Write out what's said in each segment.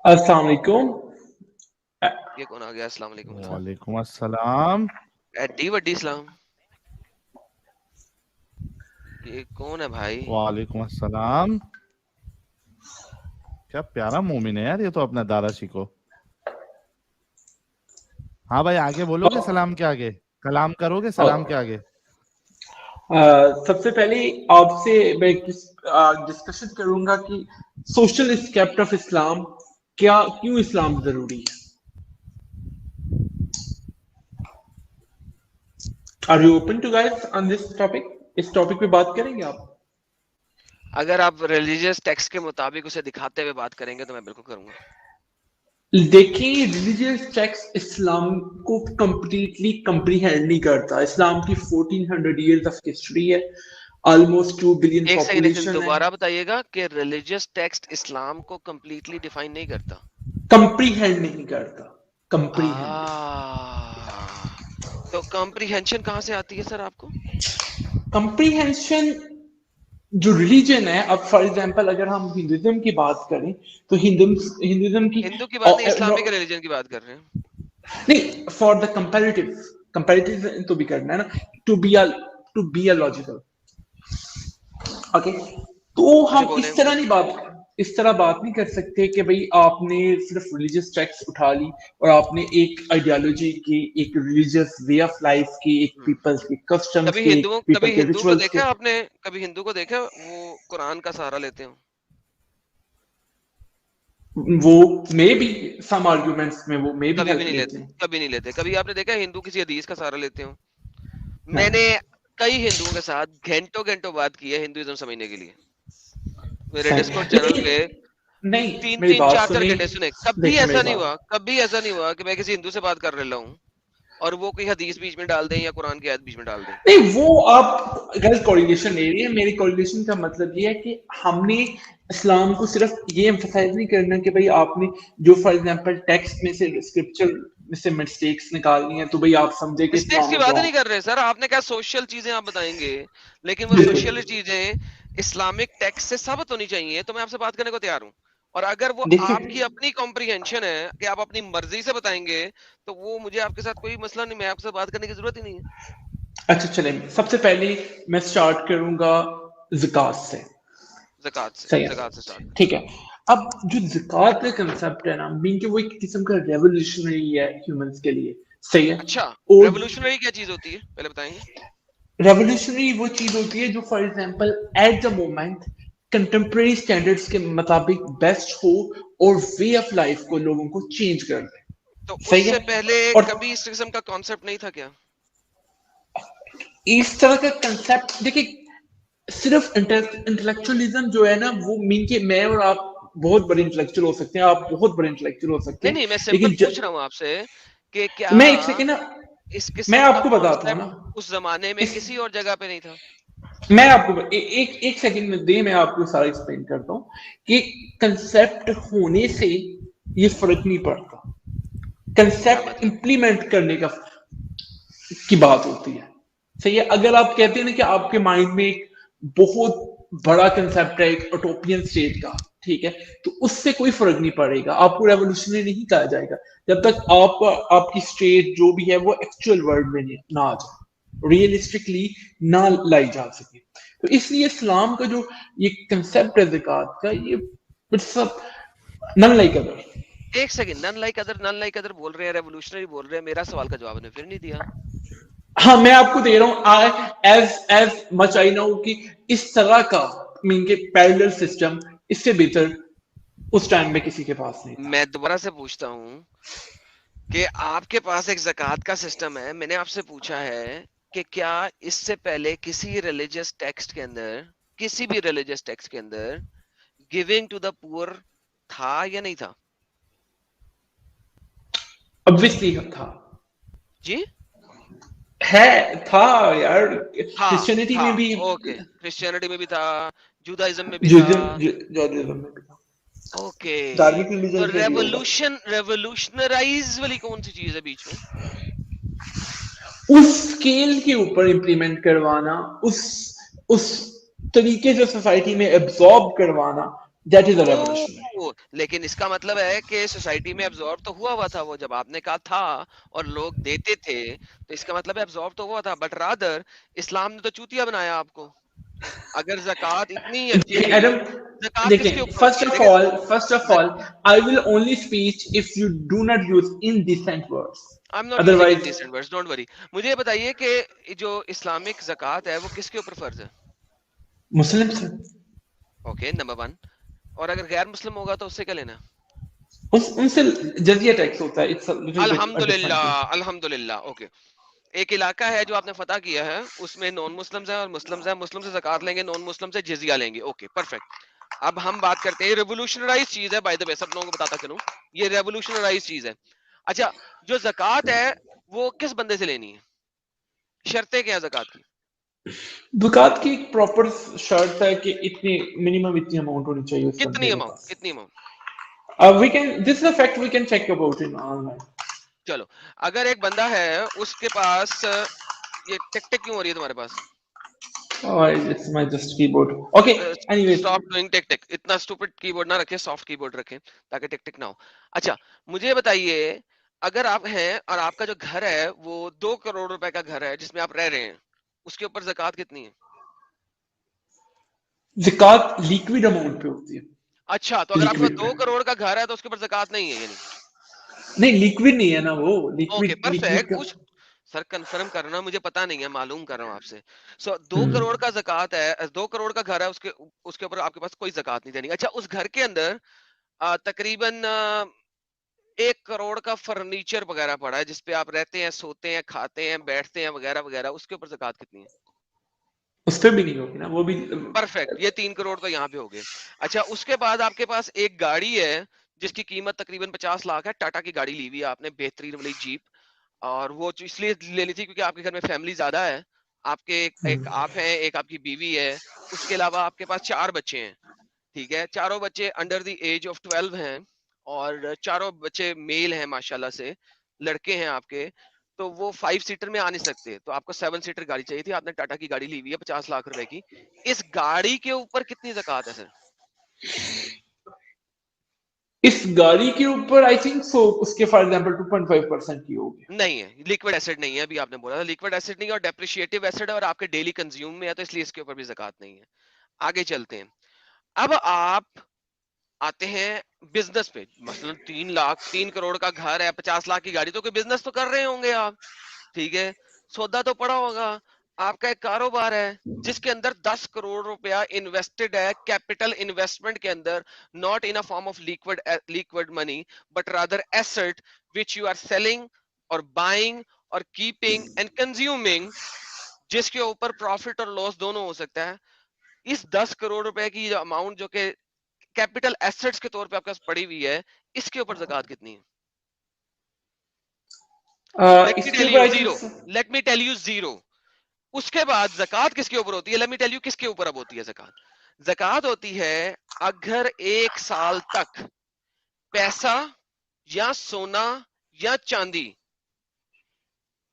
السلام علیکم. یہ کون آ گیا؟ السلام علیکم. وعلیکم السلام. ایڈی وڈی اسلام. یہ کون ہے بھائی؟ وعلیکم السلام. کیا پیارا مومن ہے یار یہ تو اپنا دارا شیکو. ہاں بھائی آگے بولو گے سلام کے آگے؟ کلام کرو گے سلام کے آگے؟ سب سے پہلے آپ سے میں ڈسکشن کروں گا کہ سوشل اسکیپٹ آف اسلام کیوں اسلام ضروری ہے. Are you open to guys on this topic? اس ٹاپک پہ بات کریں گے آپ؟ اگر آپ ریلیجیس ٹیکسٹ کے مطابق اسے دکھاتے ہوئے بات کریں گے تو میں بالکل کروں گا. دیکھیں ریلیجیس ٹیکسٹ اسلام کو کمپلیٹلی کمپریہینڈ نہیں کرتا. اسلام کی 1400 ایئرز آف ہسٹری ہے, آلموسٹ 2 بلین ایک سیکنڈ پاپولیشن ہے. دوبارہ بتائیے گا کہ ریلیجیس ٹیکسٹ اسلام کو کمپلیٹلی ڈیفائن نہیں کرتا. کمپریہینڈ نہیں کرتا. کمپریہینڈ تو کمپریہنشن کہاں سے آتی ہے سر آپ کو؟ کمپریہنشن جو ریلیجن ہے, اب فار ایگزامپل اگر ہم ہندوازم کی بات کریں تو ہندوازم کی ہندو کی بات نہیں, اسلامک ریلیجن کی بات کر رہے ہیں. نہیں, فار دا کمپیریٹیو تو بھی کرنا ہے نا, to be a logical. Okay, تو ہم اس طرح بات نہیں کر سکتے کہ بھئی آپ نے صرف ریلیجیس ٹیکسٹ اٹھا لی اور آپ نے ایک آئیڈیالوجی کی, ایک ریلیجیس وے آف لائف کی, ایک پیپلز کی کسٹمز کی, پیپل کے ہندو کو ریچولز دیکھا کے. آپ نے, کبھی ہندو کو دیکھا وہ قرآن کا سہارا لیتے ہوں؟ وہ مے بی سم آرگومنٹس میں وہ مے بی کبھی بھی ہیلپ نہیں لیتے لیتے, ہیں. کبھی نہیں لیتے. کبھی آپ نے دیکھا ہندو کسی حدیث کا سہارا لیتے ہوں؟ میں نے کئی ہندوؤں کے ساتھ گھنٹوں بات کی ہے ہندوازم سمجھنے کے لیے. میرے ڈسکورڈ چینل پہ نہیں, 3-4 گھنٹے سنے. کبھی ایسا نہیں ہوا کہ میں کسی ہندو سے بات کر رہا ہوں اور وہ کوئی حدیث بیچ میں ڈال دیں یا قرآن کی آیت بیچ میں ڈال دیں. نہیں, وہ آپ غلط کوریلیشن لے رہی ہیں. میری کوریلیشن کا مطلب یہ ہے کہ ہم نے اسلام کو صرف یہ ایمفسائز نہیں کرنا کہ بھئی آپ نے جو فار ایگزامپل ٹیکسٹ میں سے اسکرپچر میں سے مسٹیکس نکالنی ہیں تو بھئی آپ سمجھے کہ مسٹیکس اسلام کی از بات نہیں رانگ. کر رہے سر, آپ نے کہا سوشل چیزیں آپ بتائیں گے, لیکن وہ سوشل چیزیں اسلامک ٹیکسٹ سے ثابت ہونی چاہیے. تو میں آپ سے بات کرنے کو تیار ہوں. اور اگر وہ آپ کی اپنی کمپریہنشن ہے کہ آپ اپنی مرضی سے بتائیں گے تو وہ مجھے آپ کے ساتھ کوئی مسئلہ نہیں, میں آپ سے بات کرنے کی ضرورت ہی نہیں ہے. اچھا چلیں, سب سے پہلے میں سٹارٹ کروں گا زکوٰۃ سے. زکوٰۃ سے سٹارٹ. ٹھیک ہے. اب جو زکوٰۃ کا کنسپٹ ہے نا, مین کہ وہ ایک قسم کا ریولیوشنری ہے ہیومنس کے لیے. صحیح ہے. اچھا, اور ریولوشنری کیا چیز ہوتی ہے پہلے بتائیں گے؟ ریولیوشنری وہ چیز ہوتی ہے جو for example at the moment contemporary standards کے مطابق بیسٹ ہو اور وے آف لائف کو لوگوں کو چینج کر دے. تو اس صحیح سے ہے. پہلے اور کبھی اس قسم کا کانسیپٹ نہیں تھا کیا؟ اس طرح کا کنسپٹ دیکھیں, صرف انٹلیکچولیزم جو ہے نا وہ مین کہ میں اور آپ بہت بڑے انٹلیکچوئل ہو سکتے ہیں, آپ بہت بڑے انٹلیکچوئل ہو سکتے ہیں, نہیں, میں سمپل لیکن پوچھ رہا ہوں آپ سے کہ کیا میں ایک سیکنڈ نا, اس میں قسم کا آپ کو بتاتا ہوں نا, کانسیپٹ اس زمانے میں کسی اور جگہ پہ نہیں تھا؟ میں آپ کو ایک سیکنڈ میں دے, میں آپ کو سارا ایکسپلین کرتا ہوں کہ کنسپٹ ہونے سے یہ فرق نہیں پڑتا, کنسپٹ امپلیمنٹ کرنے کی بات ہوتی ہے. صحیح ہے. اگر آپ کہتے ہیں نا کہ آپ کے مائنڈ میں ایک بہت بڑا کنسپٹ ہے ایک اٹوپین اسٹیٹ کا, ٹھیک ہے, تو اس سے کوئی فرق نہیں پڑے گا, آپ کو ریولیوشنری نہیں کہا جائے گا جب تک آپ کی اسٹیٹ جو بھی ہے وہ ایکچوئل ورلڈ میں نہ آ جائے, ریئلسٹکلی نہ لائی جا سکے. تو اس لیے اسلام کا جو یہ کنسپٹ ہے زکوٰۃ کا, یہ نن لائک ادر. ایک سیکنڈ, نن لائک ادر بول رہے ہیں, ریولوشنری بول رہے ہیں, میرا سوال کا جواب نے پھر نہیں دیا. ہاں, میں آپ کو دے رہا ہوں ایز مچ آئی نو کہ اس طرح کا مین کے پیرلل سسٹم اس سے بہتر اس ٹائم میں کسی کے پاس نہیں تھا. میں دوبارہ سے پوچھتا ہوں کہ آپ کے پاس ایک زکوٰۃ کا سسٹم ہے, میں نے آپ سے پوچھا ہے کہ کیا اس سے پہلے کسی ریلیجیس ٹیکسٹ کے اندر, کسی بھی ریلیجیس ٹیکسٹ کے اندر گیونگ ٹو دا پور تھا یا نہیں تھا؟ obviously تھا جی تھا یار, کرسچینٹی میں بھی, اوکے, کرسچینٹی میں بھی تھا, جودائزم میں بھی تھا, جودائزم میں بھی تھا, اوکے. دھارمک تو ریلیجن میں بھی ہوگا. ریولوشنرائز والی کون سی چیز ہے بیچ میں؟ اس اسکیل کے اوپر امپلیمنٹ کروانا, اس طریقے سے سوسائٹی میں ایبزارب کروانا, دیٹ از اے ریولوشن. لیکن اس کا مطلب ہے کہ سوسائٹی میں ایبزارب تو ہوا تھا وہ، جب آپ نے کہا تھا اور لوگ دیتے تھے تو اس کا مطلب ایبزارب تو ہوا تھا. بٹ رادر اسلام نے تو چوتیا بنایا آپ کو. اگر زکوٰۃ اتنی اچھی تھی، ایڈم زکوٰۃ کس کے دیکھیں، اوپر فرسٹ ہوتی ہے؟ آف دیکھیں آل I will only speak if you do not use indecent words. I'm not using Otherwise indecent words, don't worry. مجھے یہ بتائیے کہ جو اسلامک زکوٰۃ ہے وہ کس کے اوپر فرض ہے؟ مسلم سے اوکے، نمبر 1. اور اگر غیر مسلم ہوگا تو اس سے کیا لینا؟ ان سے جزیہ ٹیکس ہوتا ہے. It's a little bit a different thing. الحمدللہ. اوکے، ایک علاقہ ہے جو آپ نے فتح کیا ہے، اس میں نان مسلمز ہیں اور مسلمز ہیں. مسلم سے زکوٰۃ لیں گے، نان مسلم سے جزیہ لیں گے. Okay perfect. اب ہم بات کرتے ہیں، ریولوشنرائز چیز ہے بائی دا وے، سب لوگوں کو بتاتا چلوں، یہ ریولوشنرائز چیز ہے. اچھا، جو زکوٰۃ ہے وہ کس بندے سے لینی ہے؟ شرطیں کیا زکوٰۃ کی؟ زکوٰۃ کی ایک پراپر شرط ہے کہ اتنی منیمم اتنی اماؤنٹ ہونی چاہیے اس کتنی بندے کے اماؤنٹ؟ پاس. کتنی amount? We can, this is a fact we can check about it online. چلو، اگر ایک بندہ ہے اس کے پاس، یہ ٹک ٹک کیوں ہو رہی ہے تمہارے پاس؟ Oh, it's my just keyboard. Okay, anyways. Stop doing tick tick. اتنا اسٹوپڈ کی بورڈ نہ رکھیں، سافٹ کی بورڈ رکھیں تاکہ ٹک ٹک نہ ہو. اچھا مجھے بتائیے، اگر آپ ہیں اور آپ کا جو گھر ہے وہ 2 کروڑ روپے کا گھر ہے جس میں آپ رہ رہے ہیں، اس کے اوپر زکوٰۃ کتنی ہے؟ زکوٰۃ لیکوڈ اماؤنٹ پہ ہوتی ہے. اچھا، تو اگر آپ کا لیکوڈ 2 کروڑ کا گھر ہے تو اس کے اوپر زکوٰۃ نہیں ہے یعنی؟ نہیں، لیکوڈ نہیں ہے نا وہ. Okay liquid perfect. کا کچھ سر کنفرم کرنا، مجھے پتا نہیں ہے، معلوم کر رہا ہوں آپ سے. 2 کروڑ کا زکوٰۃ ہے، 2 کروڑ کا گھر ہے، اس کے اوپر آپ کے پاس کوئی زکوٰۃ نہیں دینی. اچھا، اس گھر کے اندر تقریباً 1 کروڑ کا فرنیچر وغیرہ پڑا ہے جس پہ آپ رہتے ہیں، سوتے ہیں، کھاتے ہیں، بیٹھتے ہیں وغیرہ وغیرہ، اس کے اوپر زکوٰۃ کتنی ہے؟ اس پہ بھی نہیں ہوگی نا وہ بھی. پرفیکٹ، یہ 3 کروڑ تو یہاں پہ ہو گئے. اچھا، اس کے بعد آپ کے پاس ایک گاڑی ہے جس کی قیمت تقریباً 50 لاکھ ہے. ٹاٹا کی گاڑی لی ہوئی ہے آپ نے، بہترین والی جیپ، اور وہ اس لیے لینی تھی کیونکہ آپ کے گھر میں فیملی زیادہ ہے. آپ کے ایک آپ ہیں، ایک آپ کی بیوی ہے، اس کے علاوہ آپ کے پاس 4 بچے ہیں. ٹھیک ہے، چاروں بچے انڈر دی ایج آف 12 ہیں اور چاروں بچے میل ہیں ماشاءاللہ سے، لڑکے ہیں آپ کے. تو وہ 5 سیٹر میں آ نہیں سکتے، تو آپ کو 7 سیٹر گاڑی چاہیے تھی. آپ نے ٹاٹا کی گاڑی لی ہوئی ہے 50 لاکھ روپے کی. اس گاڑی کے اوپر کتنی زکوٰۃ ہے سر؟ اس گاڑی کے اوپر آئی تھنک سو اس کے فار ایگزامپل 2.5% کی ہوگی. نہیں ہے، لیکوڈ ایسڈ نہیں ہے. ابھی آپ نے بولا تھا لیکوڈ ایسڈ نہیں ہے، اور ڈیپریشیٹو ایسڈ ہے اور آپ کے ڈیلی کنزیوم میں ہے، تو اس لیے اس کے اوپر بھی زکوٰۃ نہیں ہے. آگے چلتے ہیں. اب آپ آتے ہیں بزنس پہ. مثلا 3 کروڑ کا گھر ہے، 50 لاکھ کی گاڑی، تو کوئی بزنس تو کر رہے ہوں گے آپ. ٹھیک ہے، سودا تو پڑا ہوگا. آپ کا ایک کاروبار ہے جس کے اندر 10 کروڑ روپیہ انویسٹڈ ہے، کیپٹل انویسٹمنٹ کے اندر، not in form of liquid money but rather asset which you are selling اور بائنگ اور کیپنگ اینڈ کنزیومنگ، جس کے اوپر پروفٹ اور لاس دونوں ہو سکتا ہے. اس 10 کروڑ روپے کی جو اماؤنٹ جو کہ کیپٹل ایسٹس کے طور پہ آپ کے پاس پڑی ہوئی ہے، اس کے اوپر زکوٰۃ کتنی ہے؟ اس کے اوپر I think let me tell you zero. اس کے بعد زکوٰۃ کس کے اوپر ہوتی ہے؟ لیٹ می ٹیل یو کس کے اوپر اب ہوتی ہے زکوٰۃ. زکوٰۃ ہوتی ہے اگر 1 سال تک پیسہ یا سونا یا چاندی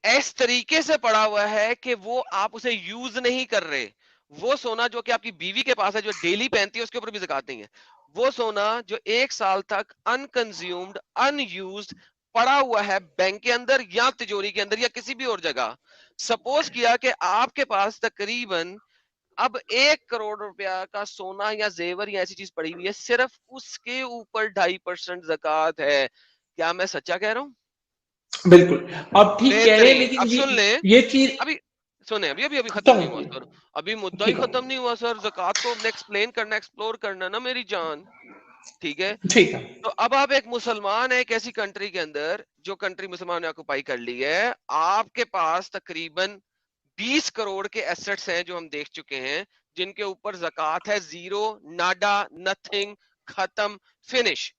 اس طریقے سے پڑا ہوا ہے کہ وہ آپ اسے یوز نہیں کر رہے. وہ سونا جو کہ آپ کی بیوی کے پاس ہے جو ڈیلی پہنتی ہے، اس کے اوپر بھی زکوٰۃ نہیں ہے. وہ سونا جو 1 سال تک انکنزیومڈ ان یوزڈ پڑا ہوا ہے بینک کے اندر یا تجوری کے اندر یا کسی بھی اور جگہ. سپوز کیا کہ آپ کے پاس تقریباً اب 1 کروڑ روپیہ کا سونا یا زیور یا ایسی چیز پڑی ہوئی ہے، صرف اس کے اوپر 2.5% زکوٰۃ ہے. کیا میں سچا کہہ رہا ہوں؟ بالکل آپ ٹھیک کہہ رہے ہیں، بہترین. لیکن اب سن لیں، یہ چیز ابھی سنیں، ابھی ختم نہیں ہوا سر، ابھی مدعا ہی ٹھیک ختم نہیں ہوا سر. زکوٰۃ کو ہم نے ایکسپلین کرنا، ایکسپلور کرنا نا میری جان. ٹھیک ہے، ٹھیک ہے. تو اب آپ ایک مسلمان ہیں ایک ایسی کنٹری کے اندر جو کنٹری مسلمان نے آکوپائی کر لی ہے. آپ کے پاس تقریباً 20 کروڑ کے ایسٹس ہیں جو ہم دیکھ چکے ہیں، جن کے اوپر زکوٰۃ ہے زیرو، ناڈا، نتھنگ، ختم، فنش.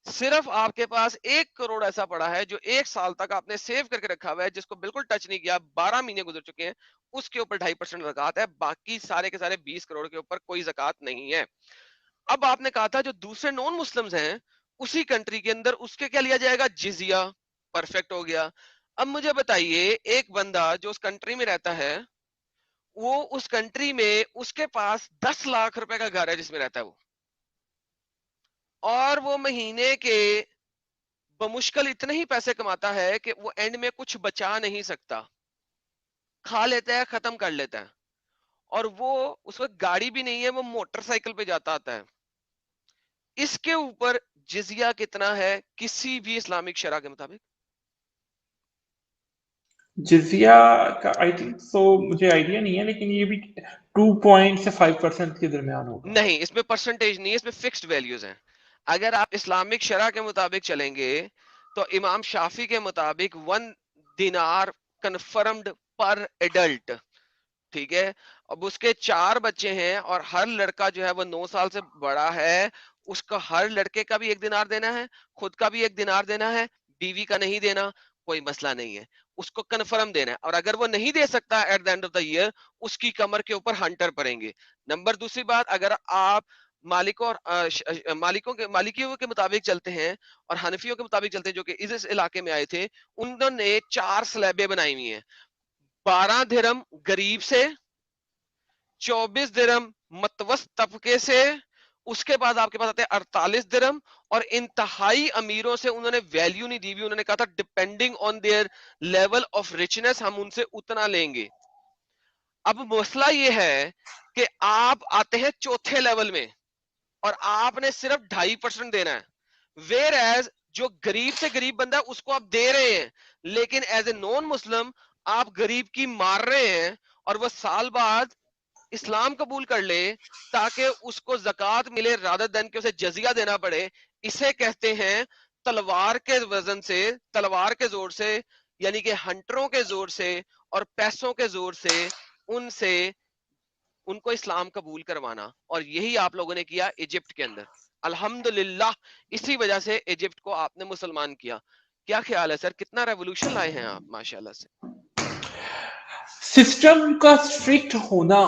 صرف آپ کے پاس 1 کروڑ ایسا پڑا ہے جو 1 سال تک آپ نے سیو کر کے رکھا ہوا ہے، جس کو بالکل ٹچ نہیں کیا، 12 مہینے گزر چکے ہیں، اس کے اوپر 2.5% زکوٰۃ ہے. باقی سارے کے سارے 20 کروڑ کے اوپر کوئی زکوٰۃ نہیں ہے. اب آپ نے کہا تھا جو دوسرے نان مسلمز ہیں اسی کنٹری کے اندر، اس کے کیا لیا جائے گا؟ جزیہ. پرفیکٹ ہو گیا. اب مجھے بتائیے، ایک بندہ جو اس کنٹری میں رہتا ہے، وہ اس کنٹری میں اس کے پاس 10 لاکھ روپے کا گھر ہے جس میں رہتا ہے وہ، اور وہ مہینے کے بمشکل اتنے ہی پیسے کماتا ہے کہ وہ اینڈ میں کچھ بچا نہیں سکتا, کھا لیتا ہے, ختم کر لیتا ہے, اور وہ اس وقت گاڑی بھی نہیں ہے, وہ موٹر سائیکل پہ جاتا آتا ہے. اس کے اوپر جزیہ کتنا ہے کسی بھی اسلامک شرع کے مطابق؟ جزیہ کا آئی تھنک سو مجھے آئیڈیا نہیں ہے, لیکن یہ بھی 2% سے 5% کے درمیان ہوگا. نہیں, اس میں پرسنٹیج نہیں ہے, اس میں فکسڈ ویلیوز ہیں. اگر آپ اسلامک شرع کے مطابق چلیں گے تو امام شافی کے مطابق 1 دینار کنفرمڈ پر ایڈلٹ, ٹھیک ہے. اب اس کے 4 بچے ہیں اور ہر لڑکا جو ہے وہ 9 سال سے بڑا ہے, اس کا ہر لڑکے کا بھی 1 دینار دینا ہے, خود کا بھی 1 دینار دینا ہے, بیوی کا نہیں دینا, کوئی مسئلہ نہیں ہے, اس کو کنفرم دینا ہے. اور اگر وہ نہیں دے سکتا at the end of the year, اس کی کمر کے اوپر ہنٹر پڑیں گے. نمبر دوسری بات, اگر آپ مالکیوں کے مطابق چلتے ہیں اور حنفیوں کے مطابق چلتے ہیں جو کہ اس علاقے میں آئے تھے, انہوں نے 4 سلیبیں بنائی ہوئی ہیں. 12 درہم غریب سے, 24 درہم متوسط طبقے سے, اس کے بعد آپ کے پاس آتے ہیں 48 درہم, اور انتہائی امیروں سے انہوں نے ویلیو نہیں دی ہوئی, انہوں نے کہا تھا depending on their level of richness ہم ان سے اتنا لیں گے. اب مسئلہ یہ ہے کہ آپ آتے ہیں 4تھے لیول میں اور آپ نے صرف 2.5% دینا ہے, ویئر ایز جو غریب سے غریب بندہ ہے اس کو آپ دے رہے ہیں, لیکن ایز اے نان مسلم آپ غریب کی مار رہے ہیں, اور وہ سال بعد اسلام قبول کر لے تاکہ اس کو زکوٰۃ ملے رادر دین کہ اسے جزیہ دینا پڑے. اسے کہتے ہیں تلوار کے وزن سے, تلوار کے زور سے, یعنی کہ ہنٹروں کے زور سے اور پیسوں کے زور سے ان کو اسلام قبول کروانا. اور یہی آپ لوگوں نے کیا ایجپٹ کے اندر, الحمدللہ اسی وجہ سے ایجپٹ کو آپ نے مسلمان کیا. کیا خیال ہے سر, کتنا ریولوشن لائے ہیں آپ ماشاءاللہ سے. سسٹم کا اسٹرکٹ ہونا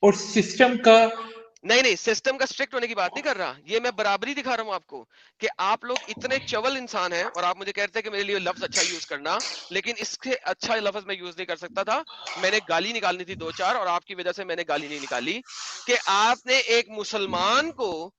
اور سسٹم کا نہیں, سسٹم کا اسٹرکٹ ہونے کی بات نہیں کر رہا, یہ میں برابری دکھا رہا ہوں آپ کو کہ آپ لوگ اتنے چول انسان ہیں, اور آپ مجھے کہتے ہیں کہ میرے لیے لفظ اچھا یوز کرنا, لیکن اس سے اچھا لفظ میں یوز نہیں کر سکتا تھا. میں نے گالی نکالنی تھی 2-4, اور آپ کی وجہ سے میں نے گالی نہیں نکالی, کہ آپ نے ایک مسلمان کو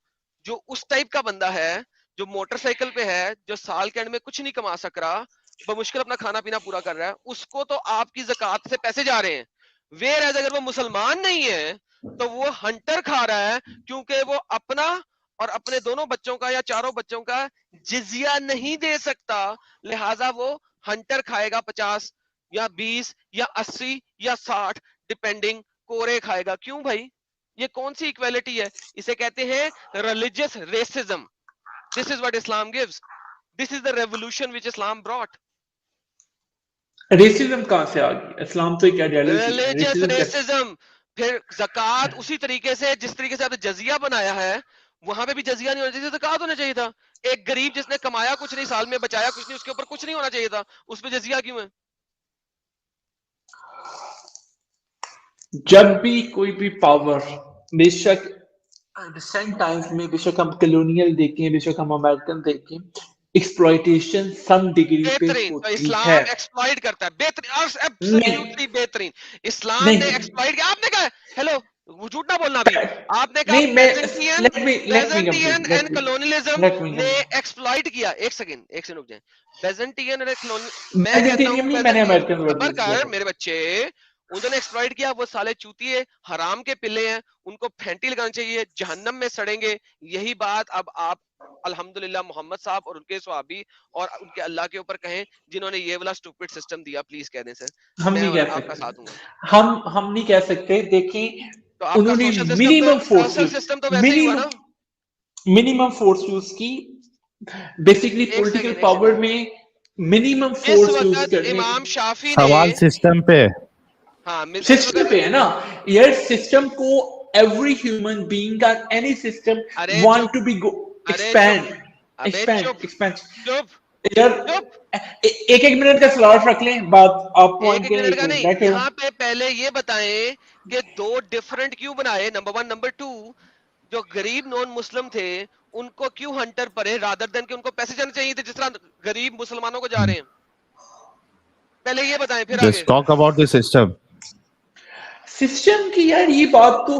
جو اس ٹائپ کا بندہ ہے, جو موٹر سائیکل پہ ہے, جو سال کے اینڈ میں کچھ نہیں کما سک رہا, بمشکل اپنا کھانا پینا پورا کر رہا ہے, اس کو تو آپ کی زکوٰۃ سے پیسے جا رہے ہیں. ویئر ایز اگر وہ مسلمان نہیں ہے تو وہ ہنٹر کھا رہا ہے, کیونکہ وہ اپنا اور اپنے دونوں بچوں کا یا 4 بچوں کا جزیہ نہیں دے سکتا, لہٰذا وہ ہنٹر کھائے گا 50 یا 20 یا 80 یا 60 ڈیپینڈنگ, کورے کھائے گا. کیوں بھائی, یہ کون سی ایکویلٹی ہے؟ اسے کہتے ہیں religious racism. This is what Islam gives, this is the revolution which Islam brought. Racism کہاں سے آ گئی؟ اسلام تو ایک آئیڈیالوجی ہے. Religious racism. پھر زکوٰۃ اسی طریقے سے جس طریقے سے آپ نے جزیہ بنایا ہے, وہاں پہ بھی جزیہ نہیں ہونا چاہیے, زکوٰۃ ہونا چاہیے تھا. ایک غریب جس نے کمایا کچھ نہیں, سال میں بچایا کچھ نہیں, اس کے اوپر کچھ نہیں ہونا چاہیے تھا, اس پہ جزیہ کیوں ہے؟ جب بھی کوئی بھی پاور, بے شک ریسنٹ ٹائمز میں بے شک ہم کلونیل دیکھیں, بے شک ہم امریکن دیکھیں, ایکسپلائٹیشن سم ڈگری پہ بہترین. تو ہوتی اسلام ہے. ایکسپلائٹ کرتا ہے, بہترین, ایبسلیوٹلی بہترین. اسلام نے ایکسپلائٹ کیا. آپ نے کہا ہیلو, جھوٹ نہ بولنا بھی, آپ نے کہا بیزنٹین اینڈ کلونیلزم نے ایکسپلائٹ کیا. ایک سیکنڈ رک جائیں. بیزنٹین میں کہتا ہوں میں نے امریکن ورڈ صبر یوز کیا کر تھا. میرے بچے, انہوں نے ایکسپلائٹ کیا. وہ سالے چوتیے حرام کے پلے ہیں, ان کو پھینٹی لگانا چاہیے, جہنم میں سڑیں گے. یہی بات اب آپ الحمدللہ محمد صاحب اور ان کے صحابی اور ان کے اللہ کے اوپر کہیں جنہوں نے یہ والا سٹوپڈ سسٹم دیا. پلیز کہہ دیں سر, ہم میں نہیں کہہ آپ کا ساتھ سکتے, ہوں گا. ہم نہیں کہہ سکتے. دیکھیں تو آپ کا انہوں نے سوشل سسٹم تو ویسے ہی ہوا نا. منیمم فورس یوز کی, بیسیکلی ایک پولیٹیکل سیکنڈ پاور میں منیمم جس فورس یوز وقت کرنے. امام شافی نے, سوال سسٹم پہ, ہاں سسٹم پہ ہے نا یار. سسٹم کو ایوری ہیومن بینگ کا اینی سسٹم ارے وانٹ چپ, ٹو بی ارے ایکسپینڈ چپ یار. چپ. 1 منٹ کا سلاٹ رکھ لیں, بات آپ پوائنٹ ایک پہ منٹ کا نہیں, بیٹھے ہو. یہاں پہ پہلے یہ بتائیں کہ 2 ڈیفرنٹ کیوں بنائے, نمبر 1. نمبر 2, جو غریب نان مسلم تھے ان کو کیوں ہنٹر پڑے رادر دین کہ ان کو پیسے جانے چاہیے تھے جس طرح غریب مسلمانوں کو جا رہے ہیں؟ پہلے یہ بتائیں پھر آگے. Just talk about the system. System کی یار یہ بات تو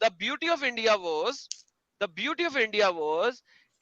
the beauty of India was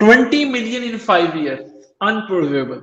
20 million in 5 years, unbelievable.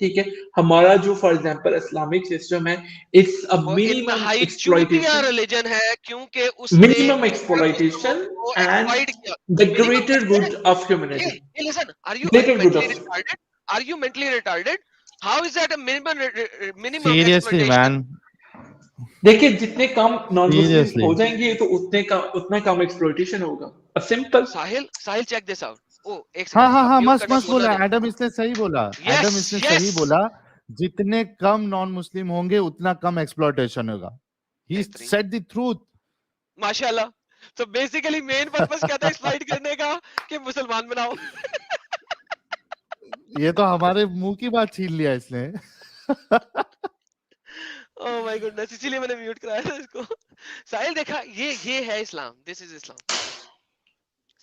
ٹھیک ہے. ہمارا جو فار ایگزامپل اسلامک سسٹم ہے, اٹس ا وہ منیمم انتہائی چوتیا ایکسپلائٹیشن, ریلیجن ہے کیونکہ اس نے minimum ہر چیزوں exploitation کو and ایکسپلائٹ کیا. the منیمم greater کیا ہے؟ good of humanity. Hey, listen, are you Greater good mentally of. retarded? Are you mentally retarded? How is that a minimum Seriously, exploitation? man. دیکھیں جتنے کم نان مسلم Seriously. ہو جائیں گے تو اتنا کم ایکسپلوٹیشن ہوگا. Simple. Sahil check this out. او ایک ہاں سیکنڈ ہاں اب ہاں میوٹ مست کرنا مست بولنا بولا نہیں. ایڈم, اس نے صحیح بولا. ایڈم اس نے یس صحیح بولا, جتنے کم نان مسلم ہوں گے اتنا کم ایکسپلوٹیشن ہوگا. He said the truth. ماشاء اللہ. تو بیسیکلی مین پرپس کیا تھا ایکسپلائٹ کرنے کا کہ مسلمان بناؤ. یہ تو ہمارے منہ کی بات چھین لیا اس نے. او مائی گڈنس, اسی لیے میں نے میوٹ کرایا تھا اس کو. ساحل دیکھا, یہ ہے اسلام. دس از اسلام.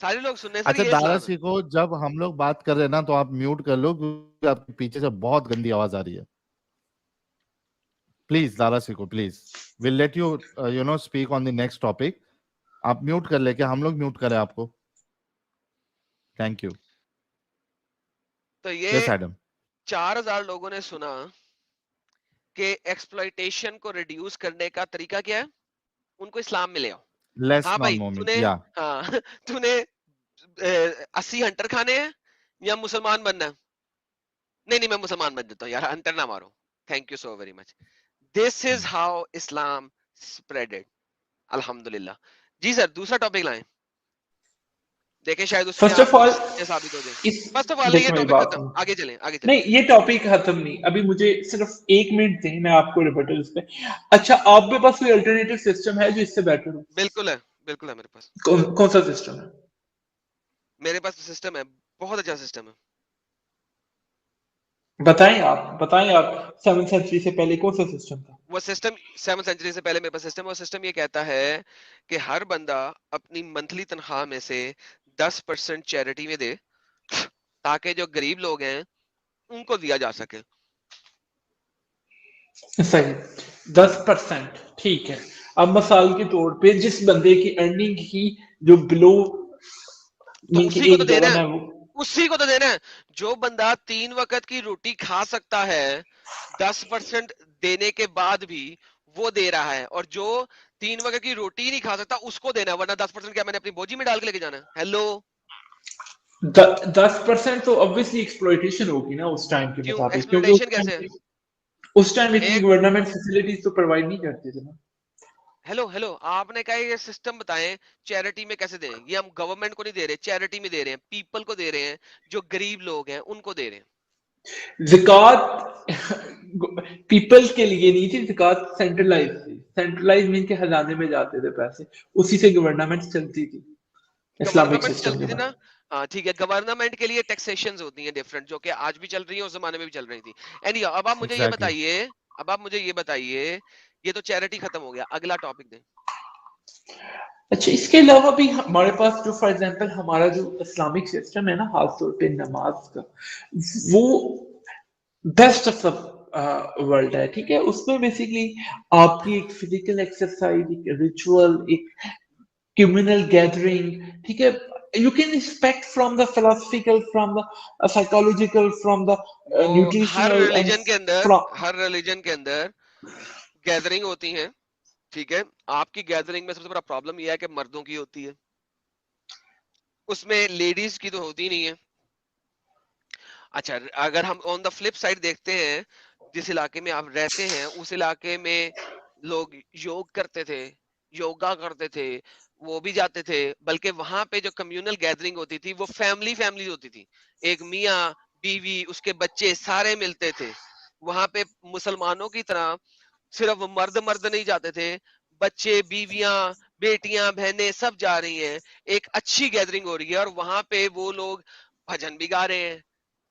سارے لوگ سننے سے اچھا یہ دارا اسلام ہے. سیکھو, جب ہم لوگ بات کر رہے ہیں نا تو آپ میوٹ کر لو کیونکہ آپ کے پیچھے سے بہت گندی آواز آ رہی ہے. پلیز دارا سیکھو please, we'll let you speak on the next topic. آپ میوٹ کر لے, کیا ہم لوگ میوٹ کریں آپ کو؟ Thank you. تو یہ یس ایڈم. 4000 لوگوں نے سنا کہ ایکسپلائٹیشن کو ریڈیوس کرنے کا طریقہ کیا ہے, ان کو اسلام میں لے آؤ. لیس ہاں نان بھائی مومنٹ, یا تو نے 80 ہنٹر کھانے ہیں یا مسلمان بننا ہے؟ نہیں میں مسلمان بن جاتا ہوں یار, ہنٹر نہ مارو. Thank you so very much. This is how Islam spreaded. الحمدللہ. جی سر, دوسرا ٹاپک لائیں. دیکھیں شاید اس میں فرسٹ آپ آف آل ثابت ہو جائے. فرسٹ آف آل یہ دیکھیں میری ٹاپک بات ختم. سنو. آگے چلیں نہیں یہ ٹاپک ختم نہیں, ابھی مجھے صرف 1 منٹ دیں, میں آپ کو ریبٹل اس پہ. اچھا آپ کے پاس کوئی الٹرنیٹو سسٹم ہے جو اس سے بیٹر ہو؟ بالکل ہے میرے پاس. کون سا سسٹم ہے؟ میرے پاس سسٹم ہے, بہت اچھا سسٹم ہے. بتائیں آپ 7 سینچری سے پہلے کون سا سسٹم تھا؟ وہ سسٹم 7 سینچری سے پہلے میرے پاس سسٹم, اور سسٹم یہ کہتا ہے کہ ہر بندہ اپنی منتھلی تنخواہ میں سے 10% چیریٹی میں دے تاکہ جو غریب لوگ ہیں ان کو دیا جا سکے. صحیح, 10%. ٹھیک ہے. اب مثال کے طور پہ جس بندے کی ارننگ ہی جو بلو تو مین کے اسی کو تو 1 دینا ڈالر ہے, ہے وہ اسی کو تو دینا ہے. جو بندہ 3 وقت کی روٹی کھا سکتا ہے 10% دینے کے بعد بھی وہ دے رہا ہے, اور جو 3 وقت کی روٹی نہیں کھا سکتا اس کو دینا ہے, ورنہ 10% کیا میں نے اپنی بوجی میں ڈال کے لے کے جانا ہے؟ ہیلو 10% تو obviously ایکسپلوئٹیشن ہوگی نا اس ٹائم کے کیوں مطابق, ایکسپلوٹیشن کیسے ہے؟ کیونکہ اس ٹائم اتنی ایک گورنمنٹ فیسلٹیز تو پرووائڈ نہیں کرتے تھے نا. ہیلو آپ نے کہا یہ سسٹم بتائیں چیریٹی میں کیسے دیں. یہ ہم گورنمنٹ کو نہیں دے رہے, چیریٹی میں دے رہے ہیں, پیپل کو دے رہے ہیں, جو غریب لوگ ہیں ان کو دے رہے ہیں. زکوٰۃ پیپل کے لیے نہیں تھی, زکوٰۃ سینٹرلائز تھی. سینٹرلائز مین کے خزانے میں جاتے تھے پیسے, اسی سے گورنمنٹ چلتی تھی اسلامک گورنمنٹ سسٹم چلتی کے تھی بعد. نا. ہاں ٹھیک ہے, گورنمنٹ کے لیے ٹیکسیشنز ہوتی ہیں ڈفرنٹ, جو کہ آج بھی چل رہی ہے, اس زمانے میں بھی چل رہی تھی. اینی اب آپ مجھے یہ بتائیے, یہ تو چیریٹی ختم ہو گیا, اگلا ٹاپک دیں. اچھا اس کے علاوہ بھی ہمارے پاس جو فار ایگزامپل ہمارا جو اسلامک سسٹم ہے نا, خاص طور پہ نماز کا, وہ بیسٹ آف دا ورلڈ ہے. ٹھیک ہے, اس میں بیسکلی آپ کی ایک فزیکل ایکسرسائز, ایک ریچول, ایک کمیونل گیدرنگ, ٹھیک ہے, you can expect from the philosophical, from the psychological, from the وہ ہر nutritional and ریلیجن کے اندر گیدرنگ ہوتی ہیں. ٹھیک ہے, آپ کی گیدرنگ میں سب سے بڑا پرابلم یہ ہے کہ مردوں کی ہوتی ہے, اس میں لیڈیز کی تو ہوتی نہیں ہے. اچھا اگر ہم آن دا فلپ سائڈ دیکھتے ہیں, جس علاقے میں آپ رہتے ہیں اس علاقے میں لوگ یوگ کرتے تھے, یوگا کرتے تھے, وہ بھی جاتے تھے, بلکہ وہاں پہ جو کمیونل گیدرنگ ہوتی تھی وہ فیملی ہوتی تھی, ایک میاں بیوی اس کے بچے سارے ملتے تھے. وہاں پہ مسلمانوں کی طرح صرف مرد نہیں جاتے تھے, بچے بیویاں بیٹیاں بہنیں سب جا رہی ہیں, ایک اچھی گیدرنگ ہو رہی ہے, اور وہاں پہ وہ لوگ بھجن بھی گا رہے ہیں,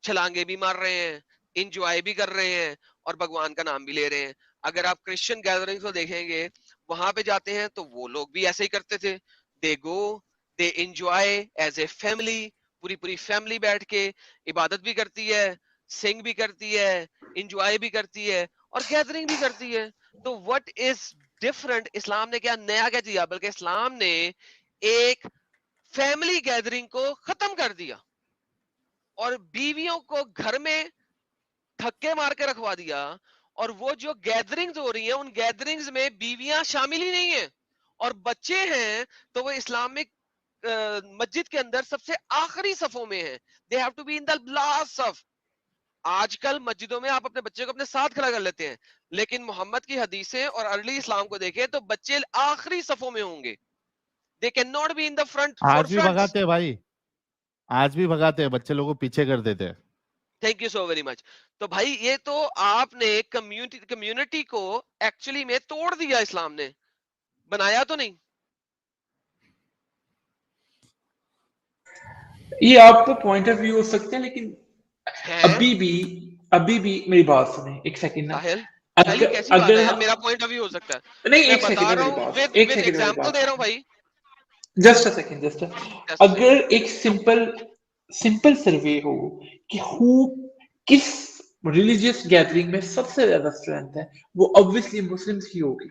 چھلانگے بھی مار رہے ہیں, انجوائے بھی کر رہے ہیں, اور بھگوان کا نام بھی لے رہے ہیں. اگر آپ کرسچن گیدرنگ کو دیکھیں گے, وہاں پہ جاتے ہیں تو وہ لوگ بھی ایسے ہی کرتے تھے. They go, they enjoy as a family, پوری فیملی بیٹھ کے عبادت بھی کرتی ہے, سنگ بھی کرتی ہے, انجوائے بھی کرتی ہے, اور گیدرنگ بھی کرتی ہے. تو وٹ از ڈفرنٹ, اسلام نے کیا نیا کیا دیا, بلکہ اسلام نے ایک فیملی گیدرنگ کو ختم کر دیا, اور بیویوں کو گھر میں دھکے مار کے رکھوا دیا, اور وہ جو گیدرنگز ہو رہی ہیں ان گیدرنگز میں بیویاں شامل ہی نہیں ہیں, اور بچے ہیں تو وہ اسلامک مسجد کے اندر سب سے آخری صفوں میں ہیں. they have to be in the last صف. آج کل مسجدوں میں آپ اپنے بچے کو اپنے ساتھ کھڑا کر لیتے ہیں, لیکن محمد کی حدیثیں اور ارلی اسلام کو دیکھیں تو بچے آخری صفوں میں ہوں گے. they cannot be in the front. آج بھی بھگاتے ہیں بھائی, آج بھی بھگاتے ہیں, بچے لوگوں کو پیچھے کر دیتے ہیں. تھینک یو سو ویری مچ. تو بھائی یہ تو آپ نے کمیونٹی کو ایکچولی میں توڑ دیا, اسلام نے بنایا تو نہیں. یہ آپ تو پوائنٹ آف ویو ہو سکتے ہیں, لیکن ابھی بھی میری بات سنیں ایک سیکنڈ نا. ساحل کیسی بات ہے یار, میرا پوائنٹ آف ویو ہو سکتا ہے, نہیں میں ایک بتا سیکنڈ رہا میری ہوں بات, ود ایک سیکنڈ میری ایگزامپل دے رہا ہوں بات, بھائی. Just a second. اگر ایک سمپل سروے ہو کہ کس ریلیجیس گیدرنگ میں سب سے زیادہ اسٹرینتھ ہے, وہ obviously مسلمز کی ہوگی.